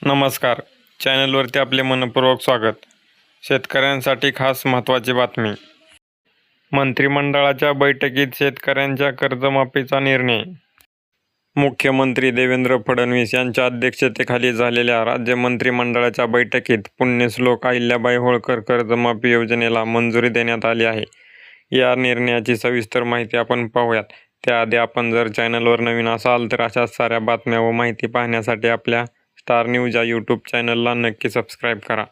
नमस्कार. चॅनलवरती आपले मनपूर्वक स्वागत. शेतकऱ्यांसाठी खास महत्त्वाची बातमी. मंत्रिमंडळाच्या बैठकीत शेतकऱ्यांच्या कर्जमाफीचा निर्णय. मुख्यमंत्री देवेंद्र फडणवीस यांच्या अध्यक्षतेखाली झालेल्या राज्य मंत्रिमंडळाच्या बैठकीत पुण्यश्लोक अहिल्याबाई होळकर कर्जमाफी योजनेला मंजुरी देण्यात आली आहे. या निर्णयाची सविस्तर माहिती आपण पाहूयात. त्याआधी आपण जर चॅनलवर नवीन असाल तर अशाच साऱ्या बातम्या व माहिती पाहण्यासाठी आपल्या स्टार न्यूज या यूट्यूब चॅनलला नक्की सबस्क्राईब करा.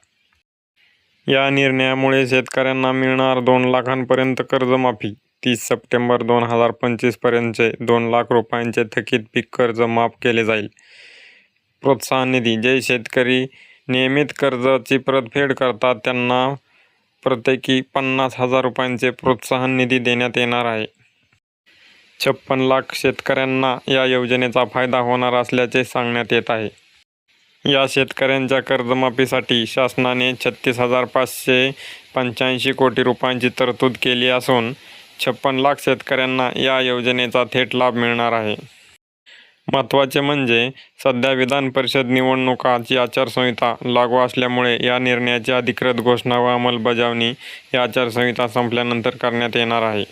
या निर्णयामुळे शेतकऱ्यांना मिळणार 2 लाखांपर्यंत कर्जमाफी. 30 सप्टेंबर 2025 पर्यंतचे 2 लाख रुपयांचे थकीत पीक कर्ज माफ केले जाईल. प्रोत्साहन निधी. जे शेतकरी नियमित कर्जाची परतफेड करतात त्यांना प्रत्येकी 50,000 रुपयांचे प्रोत्साहन निधी देण्यात येणार आहे. 56 लाख शेतकऱ्यांना या योजनेचा फायदा होणार असल्याचे सांगण्यात येत आहे. या शेतकऱ्यांच्या कर्जमाफीसाठी शासनाने 36,585 कोटी रुपयांची तरतूद केली असून 56 लाख शेतकऱ्यांना या योजनेचा थेट लाभ मिळणार आहे. महत्त्वाचे म्हणजे सध्या विधान परिषद निवडणुकाची आचारसंहिता लागू असल्यामुळे या निर्णयाची अधिकृत घोषणा व अंमलबजावणी ही आचारसंहिता संपल्यानंतर करण्यात येणार आहे.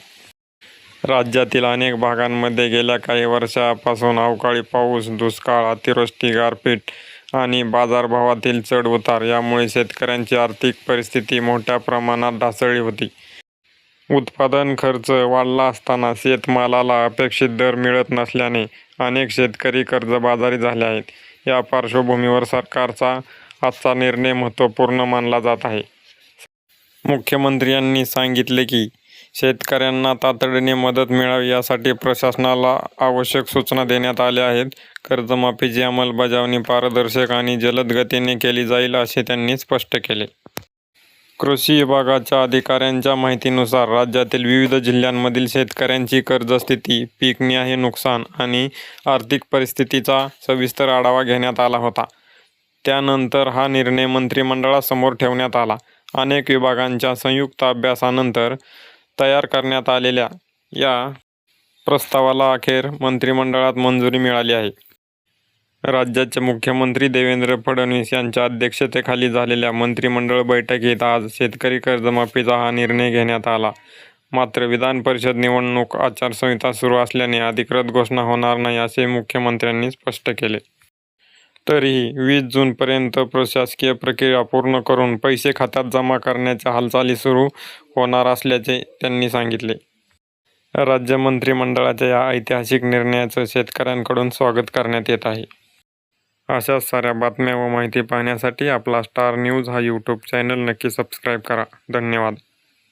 राज्यातील अनेक भागांमध्ये गेल्या काही वर्षांपासून अवकाळी पाऊस, दुष्काळ, अतिवृष्टी, गारपीट आणि बाजारभावातील चढ-उतार यामुळे शेतकऱ्यांची आर्थिक परिस्थिती मोठ्या प्रमाणात ढासळली होती. उत्पादन खर्च वाढला असताना शेतमालाला अपेक्षित दर मिळत नसल्याने अनेक शेतकरी कर्जबाजारी झाले आहेत. या पार्श्वभूमीवर सरकारचा आजचा निर्णय महत्त्वपूर्ण मानला जात आहे. मुख्यमंत्री यांनी सांगितले की शेतकऱ्यांना तातडीने मदत मिळावी यासाठी प्रशासनाला आवश्यक सूचना देण्यात आल्या आहेत. कर्जमाफीची अंमलबजावणी पारदर्शक आणि जलद गतीने केली जाईल असे त्यांनी स्पष्ट केले. कृषी विभागाच्या अधिकाऱ्यांच्या माहितीनुसार राज्यातील विविध जिल्ह्यांमधील शेतकऱ्यांची कर्जस्थिती, पीकनिहाय नुकसान आणि आर्थिक परिस्थितीचा सविस्तर आढावा घेण्यात आला होता. त्यानंतर हा निर्णय मंत्रिमंडळासमोर ठेवण्यात आला. अनेक विभागांच्या संयुक्त अभ्यासानंतर तयार करण्यात आलेल्या या प्रस्तावाला अखेर मंत्रिमंडळात मंजुरी मिळाली आहे. राज्याचे मुख्यमंत्री देवेंद्र फडणवीस यांच्या अध्यक्षतेखाली झालेल्या मंत्रिमंडळ बैठकीत आज शेतकरी कर्जमाफीचा हा निर्णय घेण्यात आला. मात्र विधान परिषद निवडणूक आचारसंहिता सुरू असल्याने अधिकृत घोषणा होणार नाही असे मुख्यमंत्र्यांनी स्पष्ट केले. तरीही 20 जूनपर्यंत प्रशासकीय प्रक्रिया पूर्ण करून पैसे खात्यात जमा करण्याच्या हालचाली सुरू होणार असल्याचे त्यांनी सांगितले. राज्य मंत्रिमंडळाच्या या ऐतिहासिक निर्णयाचं शेतकऱ्यांकडून स्वागत करण्यात येत आहे. अशाच साऱ्या बातम्या व माहिती पाहण्यासाठी आपला स्टार न्यूज हा यूट्यूब चॅनल नक्की सबस्क्राईब करा. धन्यवाद.